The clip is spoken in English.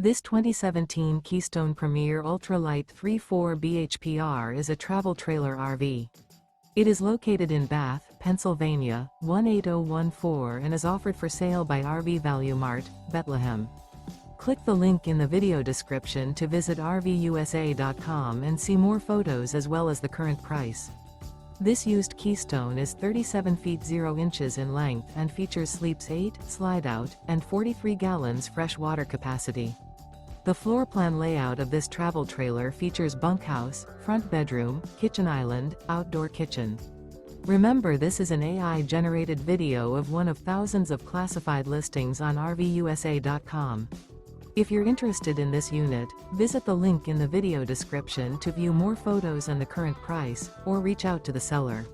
This 2017 Keystone Premier Ultra Lite 3.4 bhpr is a travel trailer RV. It is located in Bath, Pennsylvania, 18014 and is offered for sale by RV Value Mart, Behtlehem. Click the link in the video description to visit RVUSA.com and see more photos as well as the current price. This used Keystone is 37 feet 0 inches in length and features sleeps 8, Slideout, and 43 gallons fresh water capacity. The floor plan layout of this travel trailer features bunkhouse, front bedroom, kitchen island, outdoor kitchen. Remember, this is an AI-generated video of one of thousands of classified listings on RVUSA.com. If you're interested in this unit, visit the link in the video description to view more photos and the current price, or reach out to the seller.